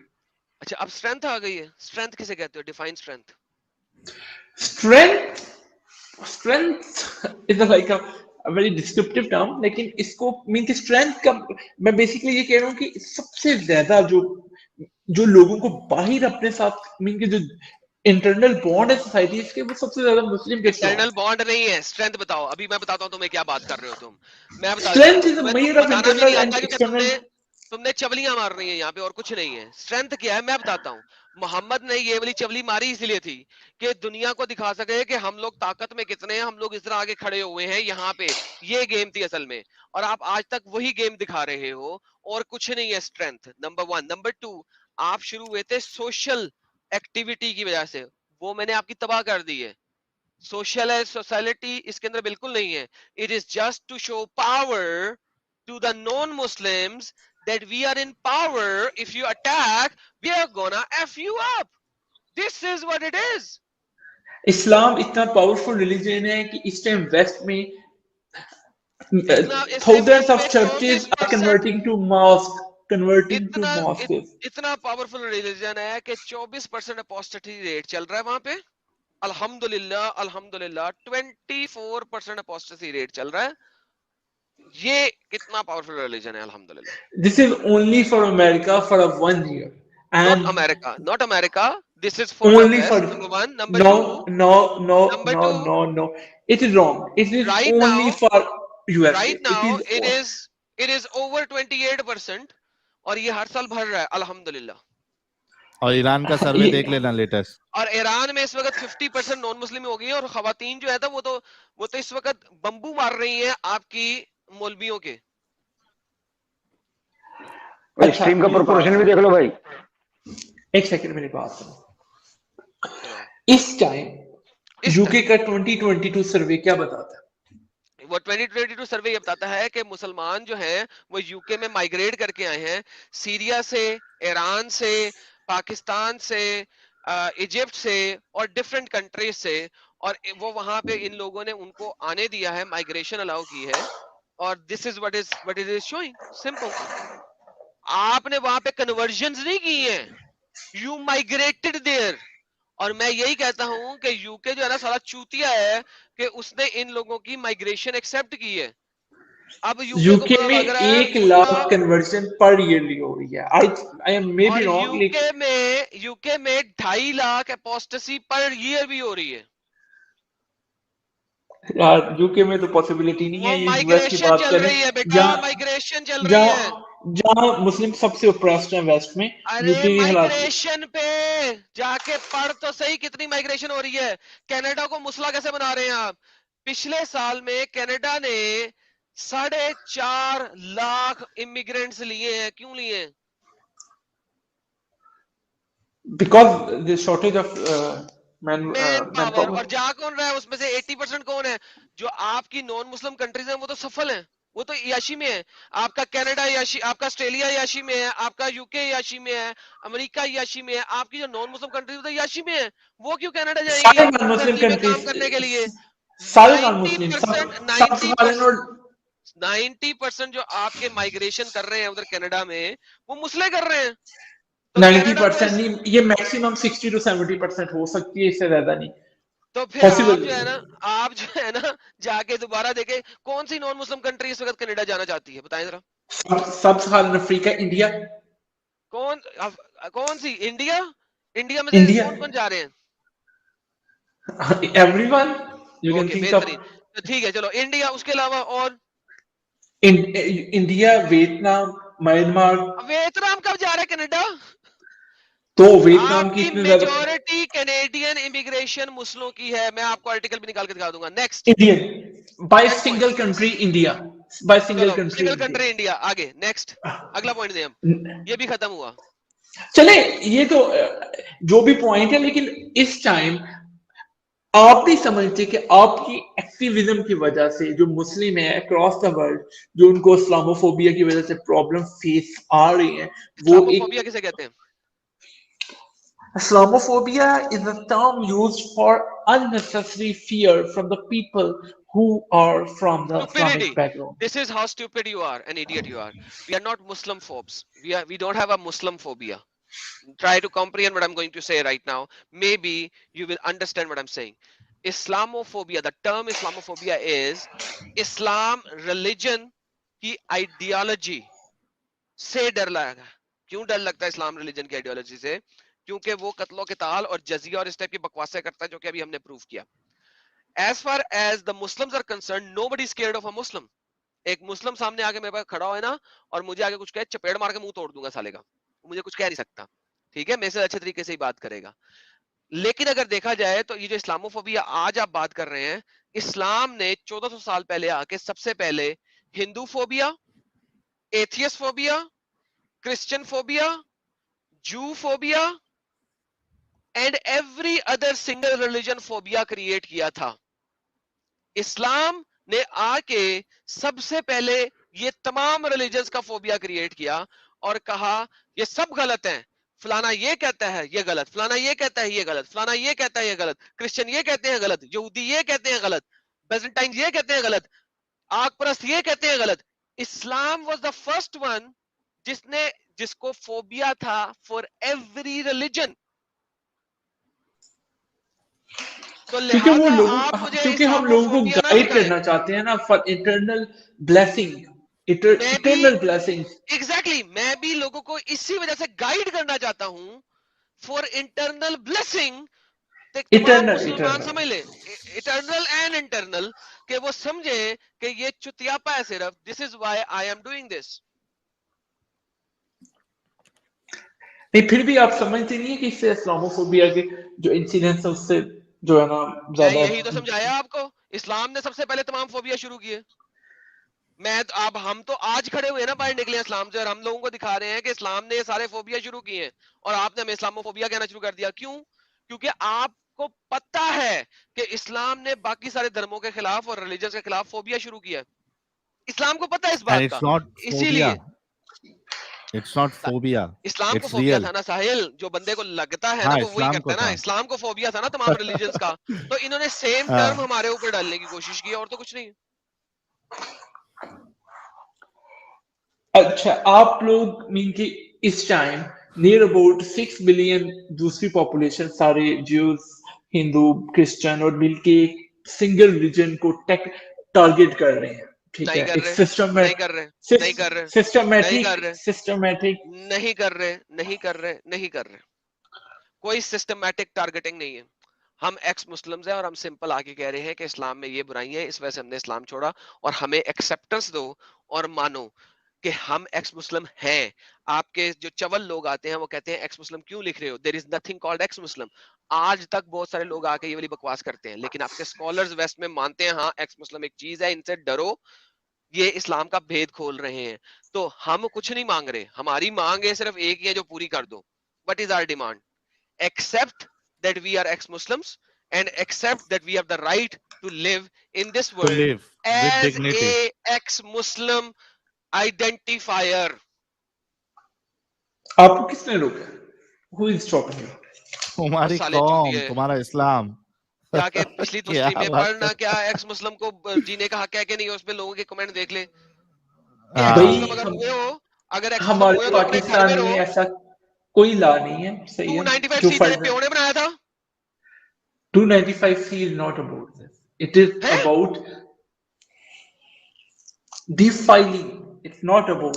اچھا اب اسٹرینتھ آ گئی ہے. اسٹرینتھ کسے کہتے ہو, define strength. Strength is like a very descriptive term, لیکن اس کو مین کہ اسٹرینتھ کا میں بیسکلی یہ کہہ رہا ہوں کہ سب سے زیادہ جو لوگوں کو باہر اپنے ساتھ مین کہ جو انٹرنل بانڈ ہے سوسائٹیز کے, وہ سب سے زیادہ مسلم کے ساتھ. انٹرنل بانڈ نہیں ہے, اسٹرینتھ بتاؤ. ابھی میں بتاتا ہوں تمہیں کیا بات کر رہے ہو تم. میں بتا دیتا Strength ہوں is a تمہیں, measure of بتانا بھی internal نہیں and آتا کیونکہ external. تم نے چبلیاں مارنی ہیں یہاں پہ, اور کچھ نہیں ہے. اسٹرینتھ کیا ہے میں بتاتا ہوں. محمد نے یہ والی چبلی ماری اس لیے تھی کہ دنیا کو دکھا سکے کہ ہم لوگ طاقت میں کتنے ہیں, ہم لوگ اس طرح آگے کھڑے ہوئے ہیں یہاں پہ. یہ گیم تھی اصل میں, اور آپ آج تک وہی گیم دکھا رہے ہو, اور کچھ نہیں ہے اسٹرینتھ. نمبر 1. نمبر 2, آپ شروع ہوئے تھے سوشل ایکٹیویٹی کی وجہ سے, وہ میں نے آپ کی تباہ کر دی ہے. سوشل سوسائٹی اس کے اندر بالکل نہیں ہے. It is just to show power to the non Muslims that we are in power. If you attack, we are gonna F you up. This is what it is. اسلام اتنا powerful religion ہے کہ اس time waste میں thousands of churches are converting to mosques. اتنا powerful religion ہے کہ 24% apostasy rate چل رہا ہے وہاں پہ. الحمدللہ 24% اپوسٹسی ریٹ چل رہا ہے. یہ کتنا پاورفل ریلیجن ہے الحمدللہ. This is only for America for a 1 year. And not America. This is for only the for West. Number 1. Number 2. Number 2. No. It is wrong. It is right only now, for USA. Right now, it is over 28%. اور یہ ہر سال بڑھ رہا ہے الحمدللہ. اور ایران کا survey دیکھ لینا لیٹسٹ. اور ایران میں اس وقت 50% نان مسلم ہو گئی ہے, اور خواتین جو ہے وہ تو اس وقت بمبو مار رہی ہیں آپ کی مولویوں کے. اسٹریم کا پرپورشن بھی دیکھ لو بھائی. ایک سیکنڈ میری بات سنو. اس ٹائم یو کے کا 2022 سروے کیا بتاتا ہے؟ وہ 2022 سروے یہ بتاتا ہے کہ مسلمان جو ہیں وہ یو کے میں مائگریٹ کر کے آئے ہیں, سیریا سے, ایران سے, پاکستان سے, ایجپٹ سے, اور ڈفرینٹ کنٹریز سے. اور وہ وہاں پہ ان لوگوں نے ان کو آنے دیا ہے, مائگریشن الاؤ کی ہے. اور دس از what it is showing. Simple. آپ نے وہاں پہ کنورژنز نہیں کی ہیں, یو مائگریٹڈ دیئر. اور میں یہی کہتا ہوں کہ یو کے جو ہے نا سارا چوتیا ہے کہ اس نے ان لوگوں کی مائگریشن ایکسپٹ کی ہے. اب یو کے میں 1 لاکھ کنورژن پر ایئرلی ہو رہی ہے. اور یو کے میں 2.5 لاکھ اپوسٹسی پر ایئر بھی ہو رہی ہے. یو کے میں تو پاسبلٹی نہیں ہے. یہ یو ایس کی بات چل رہی ہے بیٹا, مائگریشن چل رہی ہے جہاں مسلم سب سے اوپریسڈ ہیں ویسٹ میں. ارے مائگریشن پہ جا کے پڑھ تو صحیح کتنی مائگریشن ہو رہی ہے. کینیڈا کو مسئلہ کیسے بنا رہے ہیں آپ؟ پچھلے سال میں کینیڈا نے 4.5 لاکھ امیگرینٹس لیے ہیں. کیوں لیے ہیں؟ Because the shortage of man power. اور جا کون رہا ہے اس میں سے 80% کون ہے؟ جو آپ کی نان مسلم کنٹریز ہیں وہ تو سفل ہیں, وہ تو عیاشی میں ہے. آپ کا کینیڈا عیاشی, آپ کا آسٹریلیا عیاشی میں ہے, آپ کا یو کے عیاشی میں ہے, امریکہ عیاشی میں ہے. آپ کی جو نان مسلم کنٹریز تو عیاشی میں ہے. وہ کیوں کینیڈا جائیں گی دھرتی میں کام کرنے کے لیے؟ 90% جو آپ کے مائگریشن کر رہے ہیں ادھر کینیڈا میں وہ مسلے کر رہے ہیں. 90% نہیں, یہ میکسیمم 60 to 70% ہو سکتی ہے, اس سے زیادہ نہیں. تو پھر آپ جو ہے نا جا کے دوبارہ دیکھیں کون سی نان مسلم کنٹری اس وقت کینیڈا جانا چاہتی ہے، بتائیں ذرا. سب سہارن افریقہ، انڈیا. کون سی؟ انڈیا میں سے کون کون جا رہے ہیں؟ Everyone you can okay think of. بہترین. تو ٹھیک ہے چلو انڈیا، اس کے علاوہ اور انڈیا، ویتنام، میانمار. ویتنام کب جا رہا ہے کینیڈا؟ تو ویتنام آپ کی کی اتنی زیادہ میجورٹی کینیڈین امیگریشن مسلموں کی ہے. میں آپ کو آرٹیکل بھی نکال کے دکھا دوں گا. Next Indian by single country India, by single single country country India. آگے نیکسٹ اگلا پوائنٹ دیں ہم. یہ بھی ختم ہوا. چلے یہ تو جو بھی پوائنٹ ہے، لیکن اس ٹائم آپ نہیں سمجھتے کہ آپ کی ایکٹیویزم کی وجہ سے جو مسلم ہیں اکراس دا ورلڈ، جو ان کو اسلاموفوبیا کی وجہ سے پرابلم فیس آ رہی ہیں، وہ ایک اسلاموفوبیا کسے کہتے ہیں؟ Islamophobia is a term used for unnecessary fear from the people who are from the Stupidity. Islamic background. This is how stupid you are, an idiot you are. We are not Muslim phobes. We don't have a Muslim phobia. Try to comprehend what I'm going to say right now. Maybe you will understand what I'm saying. Islamophobia, the term Islamophobia is Islam religion کی ideology سے ڈر لگا. کیوں ڈر لگتا ہے اسلام religion کی ideology سے؟ کیونکہ وہ قتل و قتال اور جزیہ اور اس ٹائپ کی بکواسیں کرتا ہے، جو کہ ابھی ہم نے پروف کیا. As far as the Muslims are concerned, nobody is scared of a Muslim. ایک مسلم سامنے آگے میرے پاس کھڑا ہوئے نا اور مجھے آگے کچھ کہے، چپیڑ مار کے منہ توڑ دوں گا سالے کا. مجھے کچھ کہہ نہیں سکتا، ٹھیک ہے، میرے سے اچھے طریقے سے ہی بات کرے گا. لیکن اگر دیکھا جائے تو یہ جو اسلاموفوبیا آج آپ بات کر رہے ہیں، اسلام نے 1400 سال پہلے آ کے سب سے پہلے ہندو فوبیا، ایتھیس phobia, Christian phobia, Jew phobia and every other single religion phobia create کیا تھا. اسلام نے آ کے سب سے پہلے یہ تمام ریلیجنز کا فوبیا کریٹ کیا اور کہا یہ سب غلط ہیں. فلانا یہ کہتا ہے یہ غلط، فلانا یہ کہتا ہے یہ غلط، فلانا یہ کہتا ہے یہ غلط، کرسچن یہ کہتے ہیں غلط، یہودی یہ کہتے ہیں غلط، بیزنٹائن یہ کہتے ہیں غلط، آگ پرست یہ کہتے ہیں غلط. اسلام واز دا فرسٹ ون جس کو فوبیا تھا فار ایوری ریلیجن. کیونکہ وہ لوگوں، کیونکہ ہم لوگوں کو گائیڈ کرنا چاہتے ہیں نا for internal blessing, internal blessing. Exactly, میں بھی لوگوں کو اسی وجہ سے گائیڈ کرنا چاہتا ہوں فار انٹرنل بلیسنگ. تمام مسلمان سمجھ لیں اٹرنل اینڈ انٹرنل، کہ وہ سمجھے کہ یہ چتیاپا ہے صرف. This is why I am doing this. نہیں پھر بھی آپ سمجھتے نہیں ہیں کہ اس سے اسلاموفوبیا کے جو انسیڈنٹس ہیں اس سے جو ہے نا زیادہ. یہی تو سمجھایا آپ کو، اسلام نے سب سے پہلے تمام فوبیا شروع کیے. ہم تو آج کھڑے ہوئے نا باہر نکلے اسلام سے، اور ہم لوگوں کو دکھا رہے ہیں کہ اسلام نے یہ سارے فوبیا شروع کیے ہیں، اور آپ نے ہمیں اسلاموفوبیا کہنا شروع کر دیا. کیوں؟ کیونکہ آپ کو پتا ہے کہ اسلام نے باقی سارے دھرموں کے خلاف اور ریلیجنز کے خلاف فوبیا شروع کیا ہے. اسلام کو پتا ہے اس بات کا، اسی لیے It's not phobia. اسلام کو فوبیا تھا نا ساحل، جو بندے کو لگتا ہے نا وہ وہی کرتا ہے نا. اسلام کو فوبیا تھا نا تمام ریلیجنز کا، تو انہوں نے سیم ٹرم ہمارے اوپر ڈالنے کی کوشش کی، اور تو کچھ نہیں. اچھا آپ لوگ مین کہ اس ٹائم نیئر اباؤٹ 6 بلین دوسری پاپولیشن، سارے جیوز، ہندو، کرسچن اور مل کے سنگل ریلیجن کو ٹارگیٹ کر رہے ہیں. ٹھیک ہے، ایک نہیں کر رہے. کوئی سسٹمیٹک ٹارگیٹنگ نہیں ہے. ہم ایکس مسلمز ہیں اور ہم سمپل آ کے کہہ رہے ہیں کہ اسلام میں یہ برائیاں ہیں، اس وجہ سے ہم نے اسلام چھوڑا، اور ہمیں ایکسیپٹنس دو اور مانو کہ ہم ایکس مسلم ہیں. آپ کے جو چول لوگ آتے ہیں وہ کہتے ہیں ایکس مسلم کیوں لکھ رہے ہو؟ There is nothing called ex Muslim. آج تک بہت سارے لوگ آ کے یہ والی بکواس کرتے ہیں، لیکن آپ کے اسکالرز ویسٹ میں مانتے ہیں ہاں ایکس مسلم ایک چیز ہے، ان سے ڈرو، یہ اسلام کا بھید کھول رہے ہیں. تو ہم کچھ نہیں مانگ رہے، ہماری مانگ ہے صرف ایک ہی ہے جو پوری کر دو. What is our demand? Accept that we are ex Muslims and accept that we have the right to live in this world as a ex Muslim identifier. آپ کو کس نے روکا؟ Who is stopping you? تمہاری قوم، تمہارا اسلام. جا کے پچھلی دوسری میں پڑھنا کیا ایکس مسلم کو جینے کا حق ہے کہ نہیں، اس پہ لوگوں کے کمنٹ دیکھ لے. ہمارے پاکستان میں ایسا کوئی لا نہیں ہے. صحیح ہے، 295 پیو نے بنایا تھا. 295C is not about this. It is about defiling. It's not about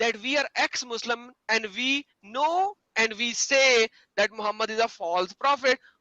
that we are ex-Muslim and we know and we say that Muhammad is a false prophet.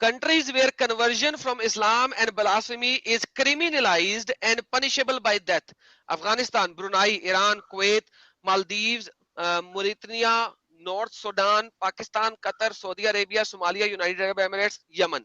countries where conversion from Islam and blasphemy is criminalized and punishable by death Afghanistan Brunei Iran Kuwait Maldives Mauritania North Sudan Pakistan Qatar Saudi Arabia Somalia United Arab Emirates Yemen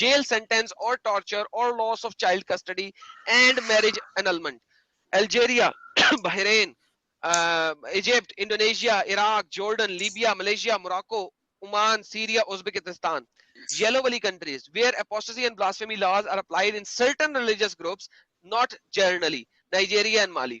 jail sentence or torture or loss of child custody and marriage annulment Algeria Bahrain Egypt Indonesia Iraq Jordan Libya Malaysia Morocco Oman Syria Uzbekistan yellow wali countries where apostasy and blasphemy laws are applied in certain religious groups not generally Nigeria and Mali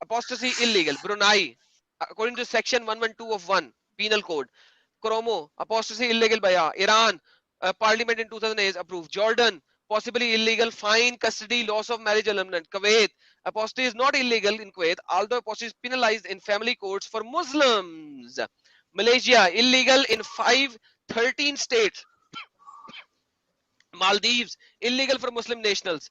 apostasy illegal Brunei according to section 112 of 1 penal code Cromo apostasy illegal by Iran parliament in 2008 approved Jordan possibly illegal fine custody loss of marriage annulment Kuwait apostasy is not illegal in Kuwait although apostasy is penalized in family courts for Muslims Malaysia illegal in 13 states Maldives illegal for Muslim nationals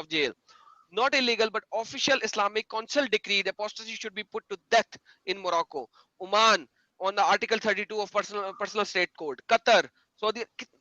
of jail not illegal but official Islamic council decreed apostasy should be put to death in Morocco Oman on the article 32 of personal state code Qatar Saudi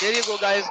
there you go guys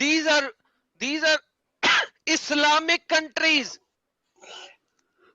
these are Islamic countries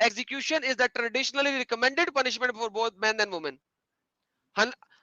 execution is the traditionally recommended punishment for both men and women.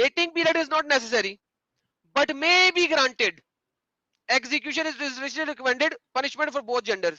waiting period is not necessary but may be granted. Execution is traditionally recommended punishment for both genders.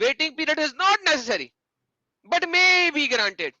waiting period is not necessary but may be granted.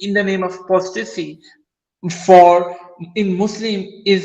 in the name of apostasy for in Muslim is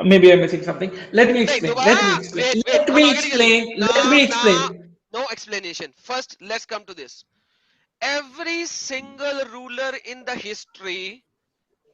Maybe I'm missing something. Let me explain. No explanation. First, let's come to this. Every single ruler in the history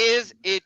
is a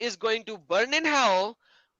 is going to burn in hell,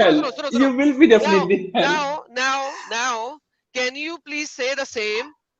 hell. You will be definitely hell. Now, can you please say the same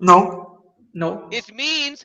No. It means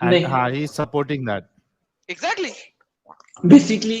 And he is supporting that. Exactly. Basically,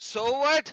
So what?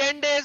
10 days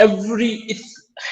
it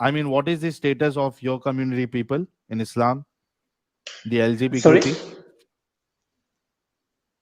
I mean, what is the status of your community people in Islam? The LGBT?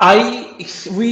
we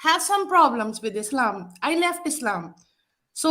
have some problems with Islam. I left Islam. So,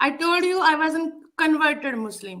I told you I was a converted Muslim.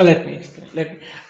Let me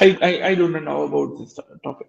I don't know about this topic.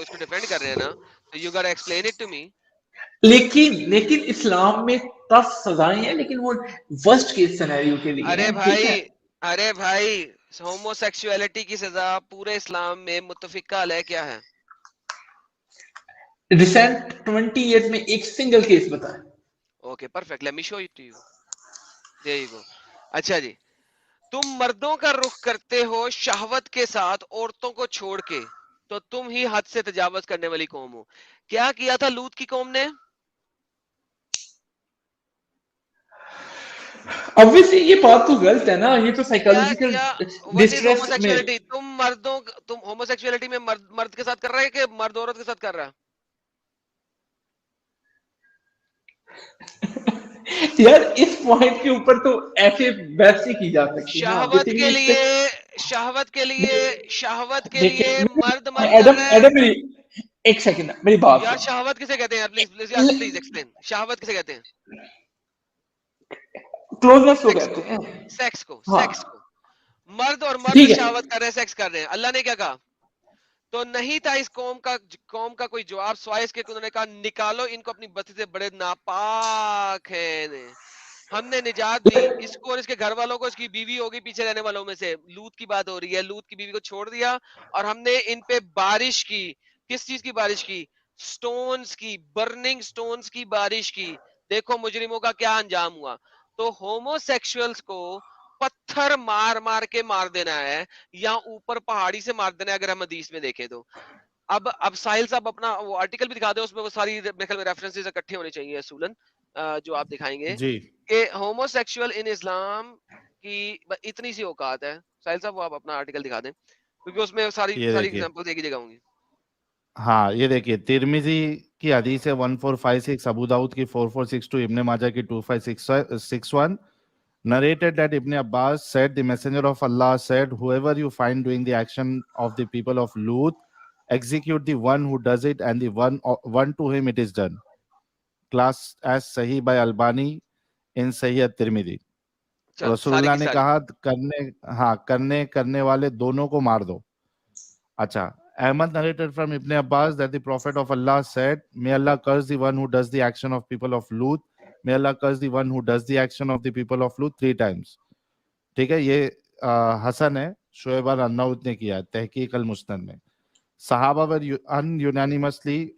اس کو defend کر رہے ہیں نا, تو you got explain it to me. لیکن اسلام میں tough سزائیں ہیں, لیکن وہ ورسٹ کیس سینیریو کے لیے ہیں. ارے بھائی ہومو سیکسولیٹی کی سزا پورے اسلام میں متفقہ علیہ کیا ہے؟ ریسنٹ 20 ایئرز میں ایک سنگل کیس بتائیں. Okay perfect, let me show it to you. There you go. اچھا جی, تم مردوں کا رخ کرتے ہو شہوت کے ساتھ عورتوں کو چھوڑ کے, تو تم ہی حد سے تجاوز کرنے والی قوم ہو. کیا کیا تھا لوط کی قوم نے؟ obviously یہ بات تو غلط ہے نا, یہ تو سائیکالوجیکل What is ڈسٹریس میں. homosexuality? تم ہوموسیکسولیٹی میں مرد کے ساتھ کر رہا ہے کہ مرد عورت کے ساتھ کر رہا ہے؟ یار اس پوائنٹ کے اوپر تو ایسے بحث نہیں کی جا سکتی. شہوت کے لیے مرد مر کر رہا ہے. ایک سیکنڈ میری بات یار شہوت کسے کہتے ہیں؟ Please explain. شہوت کسے کہتے ہیں؟ کلوزنس کو کہتے ہیں. سیکس کو. ہاں. مرد اور ٹھیک مرد ہے. شہوت کر رہے ہیں, سیکس کر رہے ہیں. اللہ نے کیا کہا؟ تو نہیں تھا اس قوم کا کوئی جواب سوائے اس کے, انہوں نے کہا نکالو ان کو اپنی بستی سے, بڑے ناپاک ہیں. ہم نے نجات دی اس کو اور اس کے گھر والوں کو, اس کی بیوی ہوگی پیچھے رہنے والوں میں سے. لوط کی بات ہو رہی ہے. لوط کی بیوی کو چھوڑ دیا اور ہم نے ان پہ بارش کی. کس چیز کی بارش کی؟ سٹونز کی, برننگ سٹونز کی بارش کی. دیکھو مجرموں کا کیا انجام ہوا. تو ہومو سیکشولز کو پتھر مار مار کے مار دینا ہے یا اوپر پہاڑی سے مار دینا ہے, اگر ہم حدیث میں دیکھیں تو. اب ساحل صاحب اپنا وہ آرٹیکل بھی دکھا دیں, اس میں وہ ساری ریفرنسز اکٹھے ہونے چاہیے اصولاً, جو آپ دکھائیں گے کہ ہومو سیکشول ان اسلام کی اتنی سی اوقات ہے. ساحل صاحب وہ آپ اپنا آرٹیکل دکھا دیں, کیونکہ اس میں ساری ایگزامپل ایک ہی جگہ ہوں گی. ہاں یہ دیکھیے, ترمذی کی حدیث ہے 1456, ابو داؤد کی 4462, ابن ماجہ کی 2561, narrated that Ibn Abbas said, the messenger of Allah said, whoever you find doing the action of the people of Lut, execute the one who does it and the one to whom it is done. Class as Sahih by Albani in Sahih at-Tirmidhi. رسول اللہ نے کہا کرنے والے دونوں کو مار دو. اچھا, Ahmad narrated from Ibn Abbas that the Prophet of Allah said, may Allah curse the one who does the action of people of Lut, may Allah curse the one who does the action of the people of Lut 3 times. ٹھیک ہے, یہ حسن ہے, شعیب النوت نے کیا تحقیق المسند میں. صحابہ were unanimously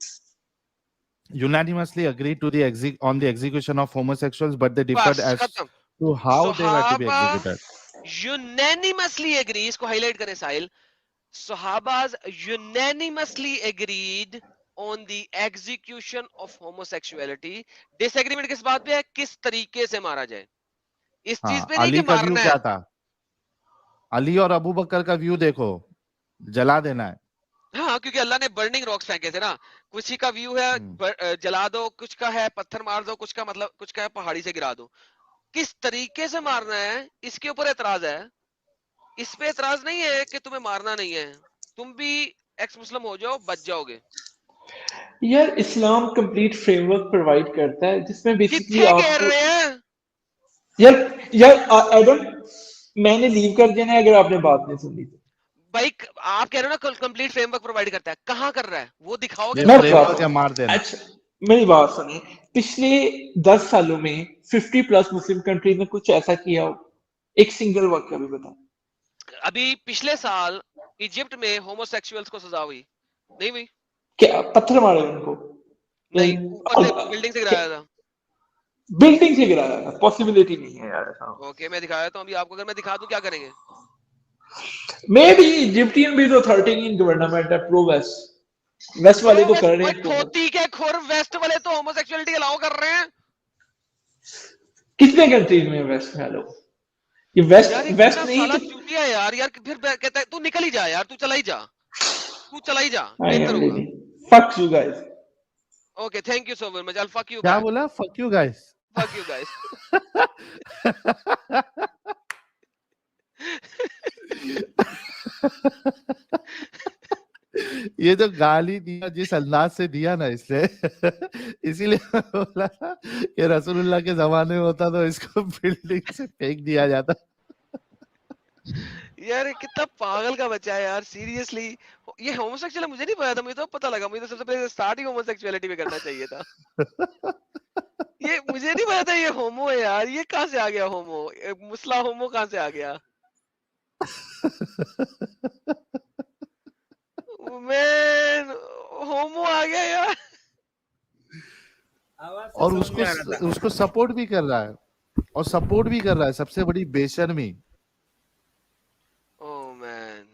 agreed to on the execution of homosexuals, but they differed as to how they were to be executed. Unanimously agree, اس کو ہائی لائٹ کریں ساحل. Sahabas unanimously agreed on the execution of homosexuality. Disagreement کس بات پہ ہے؟ کس طریقے سے مارا جائے. اس چیز پہ نہیں کہ مارنا ہے. کیا تھا علی اور ابو بکر کا ویو دیکھو, جلا دینا ہے. ہاں, کیونکہ اللہ نے برننگ راکس پھینکے تھے نا. کچھ کا ویو ہے جلا دو, کچھ کا ہے پتھر مار دو, کچھ کا ہے پہاڑی سے گرا دو. کس طریقے سے مارنا ہے اس کے اوپر اعتراض ہے. اس پہ اعتراض نہیں ہے کہ تمہیں مارنا نہیں ہے, تم بھی ایکس مسلم ہو جاؤ بچ جاؤ گے. یار اسلام کمپلیٹ فریم ورک پرووائڈ کرتا ہے جس میں بیسیکلی آپ کہہ رہے ہیں یار میں نے لیو کر دینا ہے اگر آپ نے بات نہیں سنی تو. بھائی آپ کہہ رہے ہو نا کمپلیٹ فریم ورک پرووائڈ کرتا ہے, کہاں کر رہا ہے وہ دکھاؤ گے. اچھا میری بات سنیں, پچھلے 10 سالوں میں 50+ مسلم کنٹریز میں کچھ ایسا کیا ہو, ایک سنگل واقعہ بھی بتاؤ. ابھی پچھلے سال ایجپٹ میں ہومو سیکسوئلز کو سزا ہوئی نہیں ہوئی؟ کیا پتھر مارے ان کو؟ نہیں, اوپر سے بلڈنگ سے گرایا تھا. بلڈنگ سے گرایا تھا, پاسبلٹی نہیں ہے یار. اوکے میں دکھایا تو ابھی آپ کو, اگر میں دکھا دوں کیا کریں گے؟ میں بھی ایجپٹین بھی تو 13 گورنمنٹ ہے پرو ویسٹ والے تو کر رہے ہیں. کھوتی کے کھور ویسٹ والے تو ہومو سیکسولیٹی الاؤ کر رہے ہیں. کتنے کنٹریز میں ویسٹ ہے لوگ؟ یہ ویسٹ نہیں تو چوتیا یار پھر کہتا ہے تو نکل ہی جا یار, تو چلا ہی جا بہتر ہوگا. fuck you guys. Okay, thank you so much. I'll fuck you کیا back. بولا؟ fuck you guys. Fuck you guys. یہ جو گالی دیا جس انداز سے دیا نا اس نے, اسی لیے بولا کہ رسول اللہ کے زمانے میں ہوتا تو اس کو بلڈنگ سے پھینک دیا جاتا. یار کتنا پاگل کا بچہ ہے یار سیریسلی. یہ ہوموسیکسوئل ہے مجھے نہیں پتا تھا, مجھے تو پتا لگا, مجھے تو سب سے پہلے سٹارٹ ہی ہوموسیکسولیٹی پہ کرنا چاہیے تھا. یہ مجھے نہیں پتا تھا یہ ہومو ہے یار, یہ کہاں سے آ گیا ہومو, مسلح ہومو کہاں سے آ گیا. مین ہومو آ گیا یار. اور اس کو سپورٹ بھی کر رہا ہے, اور سپورٹ بھی کر رہا ہے, سب سے بڑی بے شرمی. Oh man.